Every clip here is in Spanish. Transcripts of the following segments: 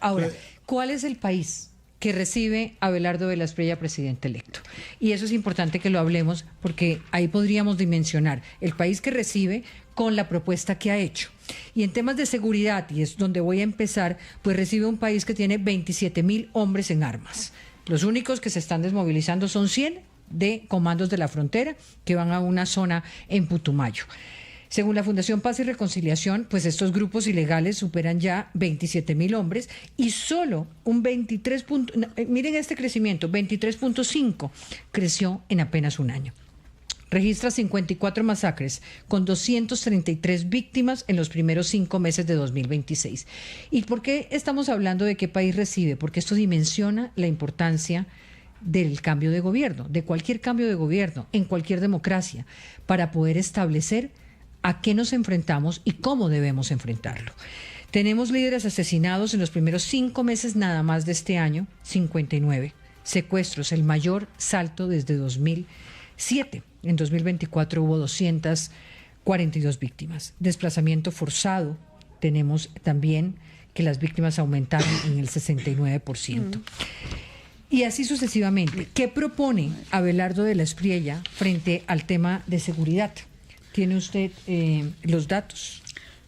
Ahora, ¿cuál es el país que recibe a Abelardo de la Espriella presidente electo? Y eso es importante que lo hablemos porque ahí podríamos dimensionar el país que recibe con la propuesta que ha hecho. Y en temas de seguridad, y es donde voy a empezar, pues recibe un país que tiene 27.000 hombres en armas. Los únicos que se están desmovilizando son 100 de comandos de la frontera que van a una zona en Putumayo. Según la Fundación Paz y Reconciliación, pues estos grupos ilegales superan ya 27.000 hombres y solo un 23. Miren este crecimiento, 23.5 creció en apenas un año. Registra 54 masacres con 233 víctimas en los primeros 5 meses de 2026. ¿Y por qué estamos hablando de qué país recibe? Porque esto dimensiona la importancia del cambio de gobierno, de cualquier cambio de gobierno, en cualquier democracia, para poder establecer a qué nos enfrentamos y cómo debemos enfrentarlo. Tenemos líderes asesinados en los primeros 5 meses nada más de este año, 59. Secuestros, el mayor salto desde 2007. En 2024 hubo 242 víctimas. Desplazamiento forzado, tenemos también que las víctimas aumentaron en el 69%. Y así sucesivamente. ¿Qué propone Abelardo de la Espriella frente al tema de seguridad? ¿Tiene usted los datos?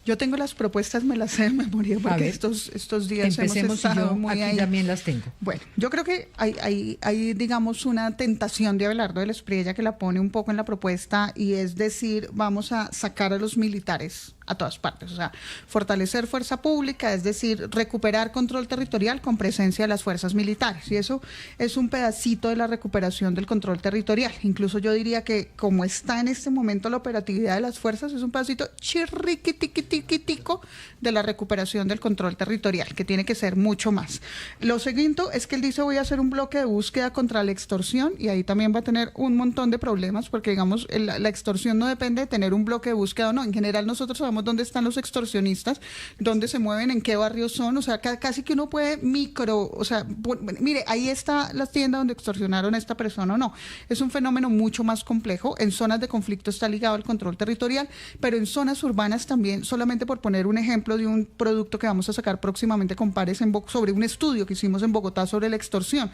Yo tengo las propuestas, me las sé de memoria, porque estos días hemos estado muy aquí ahí. También las tengo. Bueno, yo creo que hay, digamos, una tentación de Abelardo de la Espriella que la pone un poco en la propuesta, y es decir, vamos a sacar a los militares a todas partes, o sea, fortalecer fuerza pública, es decir, recuperar control territorial con presencia de las fuerzas militares, y eso es un pedacito de la recuperación del control territorial. Incluso yo diría que como está en este momento la operatividad de las fuerzas, es un pedacito chirriquitiquitico de la recuperación del control territorial, que tiene que ser mucho más. Lo siguiente es que él dice: voy a hacer un bloque de búsqueda contra la extorsión, y ahí también va a tener un montón de problemas, porque digamos, la extorsión no depende de tener un bloque de búsqueda o no. En general nosotros sabemos dónde están los extorsionistas, dónde se mueven, en qué barrios son, o sea, casi que uno puede o sea, mire, ahí está la tienda donde extorsionaron a esta persona o no. Es un fenómeno mucho más complejo. En zonas de conflicto está ligado al control territorial, pero en zonas urbanas también, solamente por poner un ejemplo de un producto que vamos a sacar próximamente con pares sobre un estudio que hicimos en Bogotá sobre la extorsión.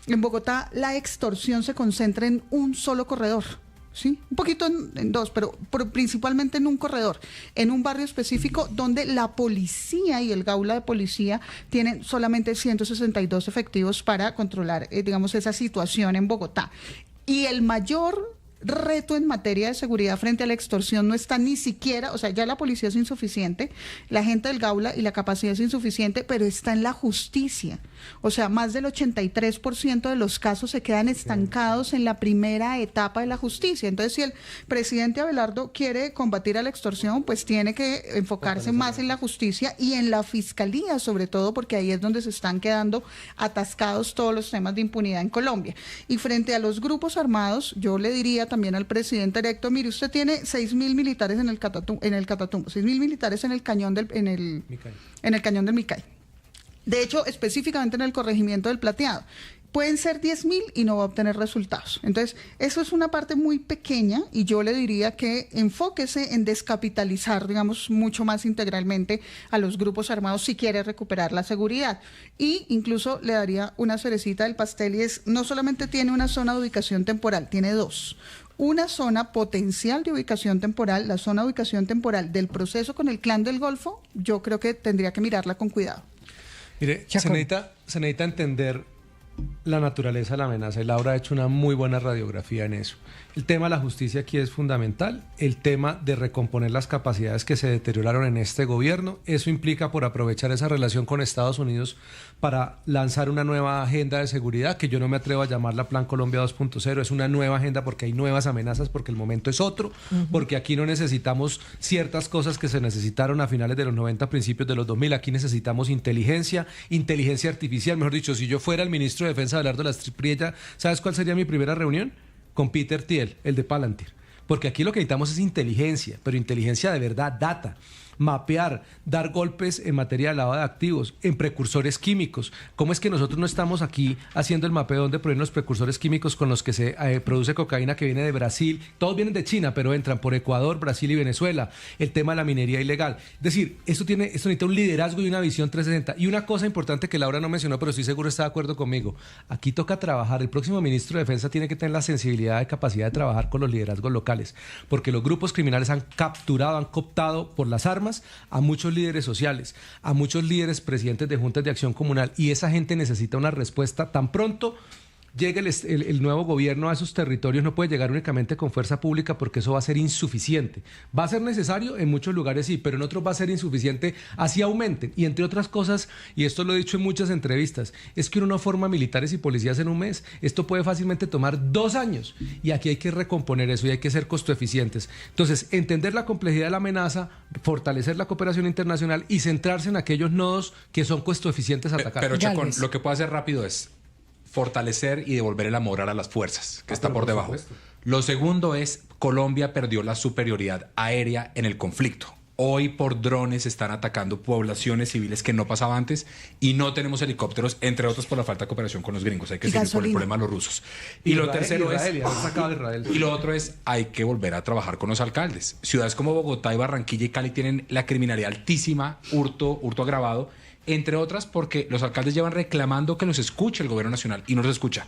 En Bogotá la extorsión se concentra en un solo corredor. Sí, un poquito en dos, pero principalmente en un corredor, en un barrio específico donde la policía y el Gaula de policía tienen solamente 162 efectivos para controlar, digamos, esa situación en Bogotá. Y el mayor reto en materia de seguridad frente a la extorsión no está ni siquiera, o sea, ya la policía es insuficiente, la gente del Gaula y la capacidad es insuficiente, pero está en la justicia. O sea, más del 83% de los casos se quedan estancados en la primera etapa de la justicia. Entonces, si el presidente Abelardo quiere combatir a la extorsión, pues tiene que enfocarse más en la justicia y en la fiscalía, sobre todo, porque ahí es donde se están quedando atascados todos los temas de impunidad en Colombia. Y frente a los grupos armados, yo le diría también al presidente electo: mire, usted tiene 6.000 militares en el Catatumbo, 6.000 militares en el cañón en el cañón del Micay. De hecho, específicamente en el corregimiento del Plateado. Pueden ser 10.000 y no va a obtener resultados. Entonces, eso es una parte muy pequeña, y yo le diría que enfóquese en descapitalizar, digamos, mucho más integralmente a los grupos armados si quiere recuperar la seguridad. Y incluso le daría una cerecita del pastel, y es: no solamente tiene una zona de ubicación temporal, tiene dos. Una zona potencial de ubicación temporal, la zona de ubicación temporal del proceso con el Clan del Golfo, yo creo que tendría que mirarla con cuidado. Mire, se necesita entender la naturaleza de la amenaza, y Laura ha hecho una muy buena radiografía en eso. El tema de la justicia aquí es fundamental, el tema de recomponer las capacidades que se deterioraron en este gobierno. Eso implica por aprovechar esa relación con Estados Unidos para lanzar una nueva agenda de seguridad, que yo no me atrevo a llamarla Plan Colombia 2.0, es una nueva agenda porque hay nuevas amenazas, porque el momento es otro, porque aquí no necesitamos ciertas cosas que se necesitaron a finales de los 90, principios de los 2000, aquí necesitamos inteligencia artificial. Mejor dicho, si yo fuera el ministro de Defensa de Abelardo de la Espriella, ¿sabes cuál sería mi primera reunión? Con Peter Thiel, el de Palantir. Porque aquí lo que necesitamos es inteligencia, pero inteligencia de verdad, data. mapear, dar golpes en materia de lavado de activos, en precursores químicos. ¿Cómo es que nosotros no estamos aquí haciendo el mapeo donde provienen los precursores químicos con los que se produce cocaína que viene de Brasil? Todos vienen de China, pero entran por Ecuador, Brasil y Venezuela. El tema de la minería ilegal. Es decir, esto necesita un liderazgo y una visión 360. Y una cosa importante que Laura no mencionó, pero estoy seguro está de acuerdo conmigo. Aquí toca trabajar. El próximo ministro de Defensa tiene que tener la sensibilidad y capacidad de trabajar con los liderazgos locales, porque los grupos criminales han capturado, han cooptado por las armas a muchos líderes sociales, a muchos líderes presidentes de juntas de acción comunal, y esa gente necesita una respuesta tan pronto llegue el nuevo gobierno a esos territorios. No puede llegar únicamente con fuerza pública, porque eso va a ser insuficiente. Va a ser necesario en muchos lugares, sí, pero en otros va a ser insuficiente, así aumenten. Y entre otras cosas, y esto lo he dicho en muchas entrevistas, es que uno no forma militares y policías en un mes. Esto puede fácilmente tomar 2 años, y aquí hay que recomponer eso y hay que ser costo eficientes. Entonces, entender la complejidad de la amenaza, fortalecer la cooperación internacional y centrarse en aquellos nodos que son costo eficientes a atacar. Pero Chacón, lo que puedo hacer rápido es fortalecer y devolver la moral a las fuerzas, que está por debajo. Lo segundo es, Colombia perdió la superioridad aérea en el conflicto. Hoy por drones están atacando poblaciones civiles que no pasaba antes, y no tenemos helicópteros, entre otros por la falta de cooperación con los gringos. Hay que decir, por el problema de los rusos. Y lo tercero y lo otro es, hay que volver a trabajar con los alcaldes. Ciudades como Bogotá y Barranquilla y Cali tienen la criminalidad altísima, hurto agravado, entre otras porque los alcaldes llevan reclamando que los escuche el gobierno nacional y no los escucha.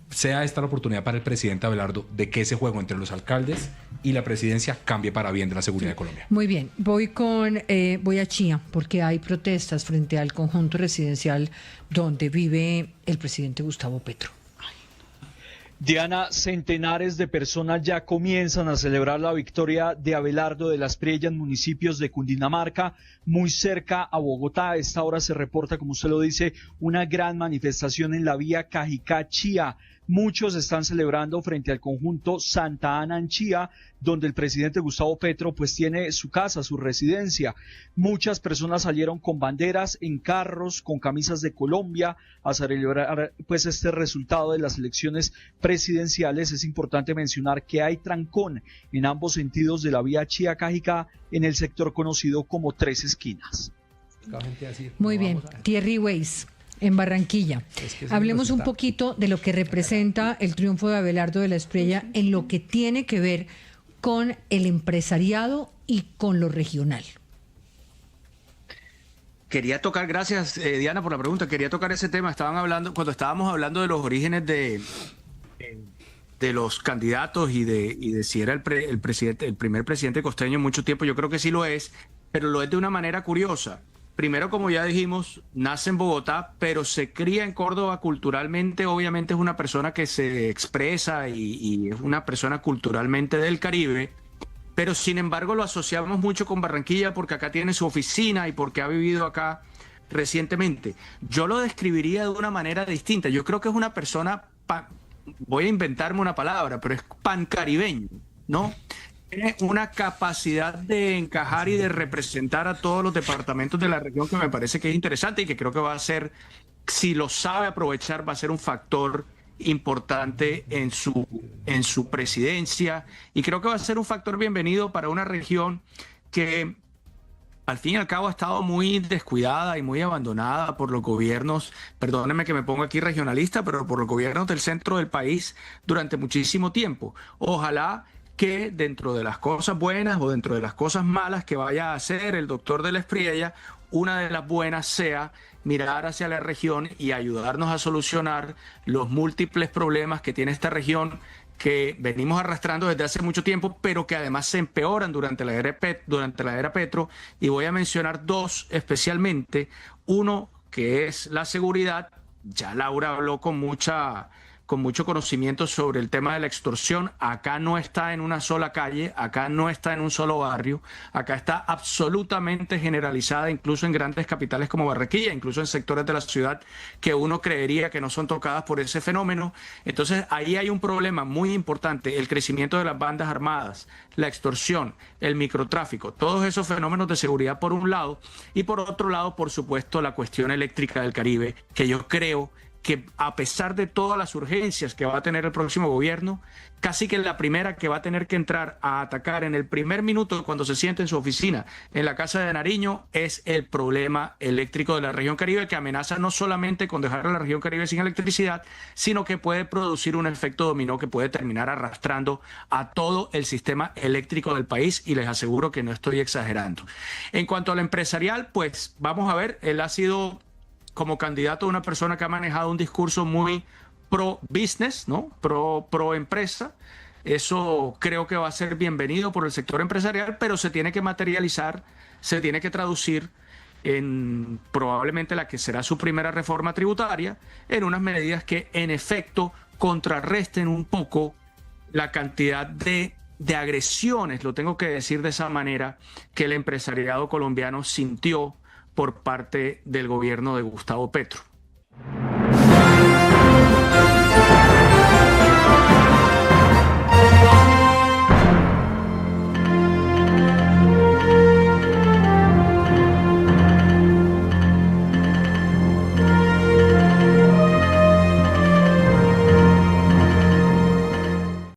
Sea esta la oportunidad para el presidente Abelardo de que ese juego entre los alcaldes y la presidencia cambie para bien de la seguridad de Colombia. Muy bien, voy a Chía, porque hay protestas frente al conjunto residencial donde vive el presidente Gustavo Petro. Diana, centenares de personas ya comienzan a celebrar la victoria de Abelardo de la Espriella en municipios de Cundinamarca, muy cerca a Bogotá. A esta hora se reporta, como usted lo dice, una gran manifestación en la vía Cajicá-Chía. Muchos están celebrando frente al conjunto Santa Ana en Chía, donde el presidente Gustavo Petro pues tiene su casa, su residencia. Muchas personas salieron con banderas, en carros, con camisas de Colombia, a celebrar pues este resultado de las elecciones presidenciales. Es importante mencionar que hay trancón en ambos sentidos de la vía Chía-Cajicá en el sector conocido como Tres Esquinas. Muy bien, Thierry Weiss, en Barranquilla. Hablemos un poquito de lo que representa el triunfo de Abelardo de la Espriella en lo que tiene que ver con el empresariado y con lo regional. Quería tocar, gracias Diana por la pregunta, quería tocar ese tema. Cuando estábamos hablando de los orígenes de los candidatos y de si era el primer presidente costeño en mucho tiempo, yo creo que sí lo es, pero lo es de una manera curiosa. Primero, como ya dijimos, nace en Bogotá, pero se cría en Córdoba culturalmente. Obviamente es una persona que se expresa y es una persona culturalmente del Caribe, pero sin embargo lo asociamos mucho con Barranquilla porque acá tiene su oficina y porque ha vivido acá recientemente. Yo lo describiría de una manera distinta. Yo creo que es una persona, voy a inventarme una palabra, pero es pancaribeño, ¿no? Tiene una capacidad de encajar y de representar a todos los departamentos de la región que me parece que es interesante y que creo que va a ser, si lo sabe aprovechar, va a ser un factor importante en su presidencia, y creo que va a ser un factor bienvenido para una región que al fin y al cabo ha estado muy descuidada y muy abandonada por los gobiernos, perdónenme que me ponga aquí regionalista, pero por los gobiernos del centro del país durante muchísimo tiempo. Ojalá que dentro de las cosas buenas o dentro de las cosas malas que vaya a hacer el doctor de la Espriella, una de las buenas sea mirar hacia la región y ayudarnos a solucionar los múltiples problemas que tiene esta región, que venimos arrastrando desde hace mucho tiempo, pero que además se empeoran durante la era Petro. Y voy a mencionar 2 especialmente. Uno, que es la seguridad. Ya Laura habló con mucho conocimiento sobre el tema de la extorsión. Acá no está en una sola calle, acá no está en un solo barrio, acá está absolutamente generalizada, incluso en grandes capitales como Barranquilla, incluso en sectores de la ciudad que uno creería que no son tocadas por ese fenómeno. Entonces ahí hay un problema muy importante: el crecimiento de las bandas armadas, la extorsión, el microtráfico, todos esos fenómenos de seguridad por un lado, y por otro lado, por supuesto, la cuestión eléctrica del Caribe, que yo creo que a pesar de todas las urgencias que va a tener el próximo gobierno, casi que la primera que va a tener que entrar a atacar en el primer minuto cuando se siente en su oficina en la Casa de Nariño es el problema eléctrico de la región Caribe, que amenaza no solamente con dejar a la región Caribe sin electricidad, sino que puede producir un efecto dominó que puede terminar arrastrando a todo el sistema eléctrico del país, y les aseguro que no estoy exagerando. En cuanto al empresarial, pues vamos a ver, él ha sido como candidato una persona que ha manejado un discurso muy pro business, ¿no? Pro empresa. Eso creo que va a ser bienvenido por el sector empresarial, pero se tiene que materializar, se tiene que traducir en probablemente la que será su primera reforma tributaria, en unas medidas que en efecto contrarresten un poco la cantidad de agresiones, lo tengo que decir de esa manera, que el empresariado colombiano sintió por parte del gobierno de Gustavo Petro.